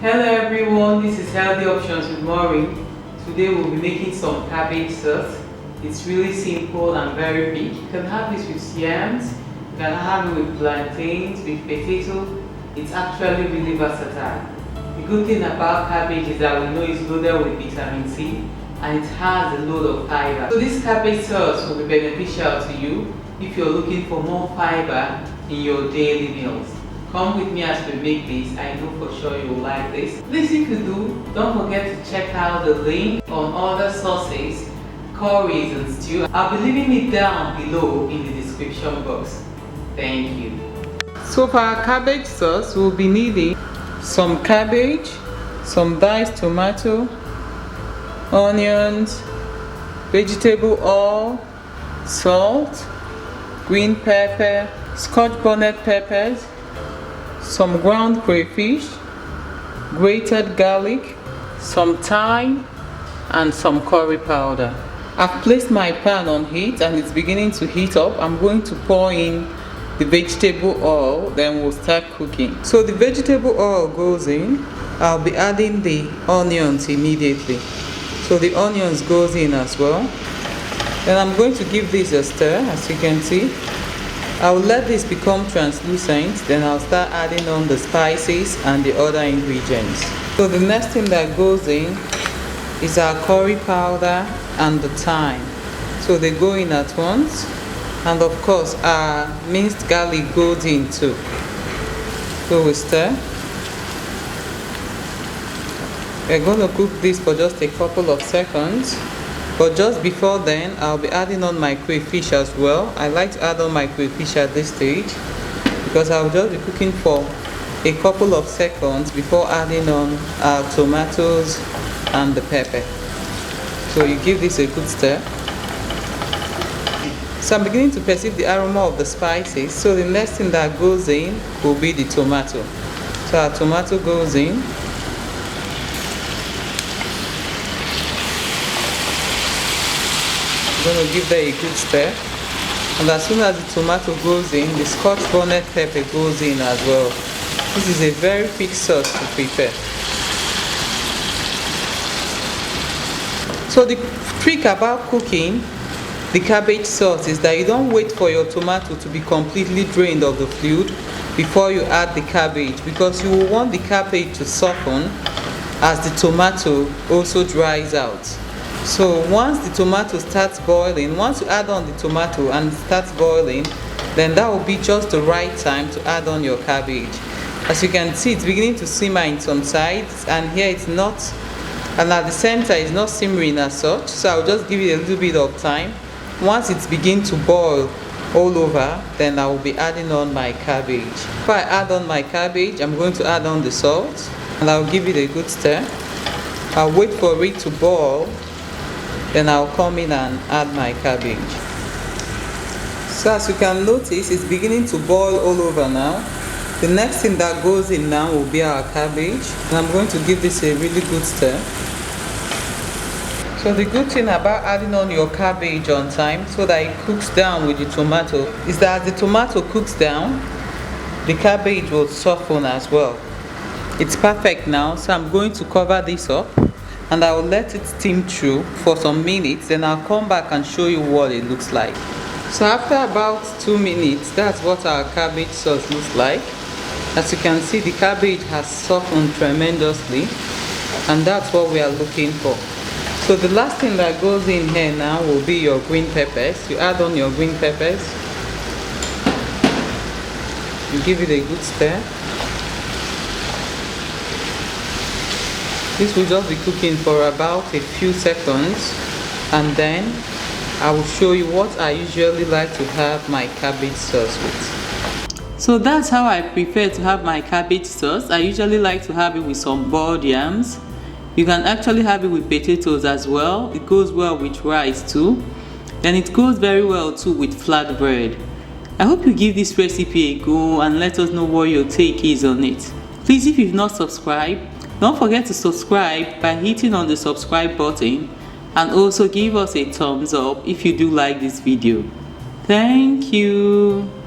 Hello everyone, this is Healthy Options with Maureen. Today we'll be making some cabbage sauce. It's really simple and very big. You can have this with yams, you can have it with plantains, with potato. It's actually really versatile. The good thing about cabbage is that we know it's loaded with vitamin C and it has a load of fiber. So this cabbage sauce will be beneficial to you if you're looking for more fiber in your daily meals. Come with me as we make this. I know for sure you will like this. Please, if you do, don't forget to check out the link on other sauces, curries and stew. I'll be leaving it down below in the description box. Thank you. So for our cabbage sauce, we'll be needing some cabbage, some diced tomato, onions, vegetable oil, salt, green pepper, scotch bonnet peppers, some ground crayfish, grated garlic, some thyme, and some curry powder. I've placed my pan on heat and it's beginning to heat up. I'm going to pour in the vegetable oil, then we'll start cooking. So the vegetable oil goes in. I'll be adding the onions immediately. So the onions goes in as well. Then I'm going to give this a stir, as you can see. I will let this become translucent, then I'll start adding on the spices and the other ingredients. So the next thing that goes in is our curry powder and the thyme. So they go in at once, and of course our minced garlic goes in too. So we stir. We're going to cook this for just a couple of seconds. But just before then, I'll be adding on my crayfish as well. I like to add on my crayfish at this stage because I'll just be cooking for a couple of seconds before adding on our tomatoes and the pepper. So you give this a good stir. So I'm beginning to perceive the aroma of the spices. So the next thing that goes in will be the tomato. So our tomato goes in. I'm going to give that a good stir, and as soon as the tomato goes in, the scotch bonnet pepper goes in as well. This is a very quick sauce to prepare. So the trick about cooking the cabbage sauce is that you don't wait for your tomato to be completely drained of the fluid before you add the cabbage, because you will want the cabbage to soften as the tomato also dries out. So once the tomato starts boiling, once you add on the tomato and it starts boiling, then that will be just the right time to add on your cabbage. As you can see, it's beginning to simmer in some sides, and here it's not, and at the center it's not simmering as such. So I'll just give it a little bit of time. Once it begins to boil all over, then I will be adding on my cabbage. Before I add on my cabbage, I'm going to add on the salt, and I'll give it a good stir. I'll wait for it to boil. Then I'll come in and add my cabbage. So as you can notice, it's beginning to boil all over now. The next thing that goes in now will be our cabbage, and I'm going to give this a really good stir. So the good thing about adding on your cabbage on time so that it cooks down with the tomato is that as the tomato cooks down, the cabbage will soften as well. It's perfect now, so I'm going to cover this up and I will let it steam through for some minutes, then I'll come back and show you what it looks like. So after about 2 minutes, that's what our cabbage sauce looks like. As you can see, the cabbage has softened tremendously, and that's what we are looking for. So the last thing that goes in here now will be your green peppers. You add on your green peppers, you give it a good stir. This will just be cooking for about a few seconds, and then I will show you what I usually like to have my cabbage sauce with. So that's how I prefer to have my cabbage sauce. I usually like to have it with some boiled yams. You can actually have it with potatoes as well. It goes well with rice too. And it goes very well too with flatbread. I hope you give this recipe a go and let us know what your take is on it. Please, if you've not subscribed, don't forget to subscribe by hitting on the subscribe button, and also give us a thumbs up if you do like this video. Thank you.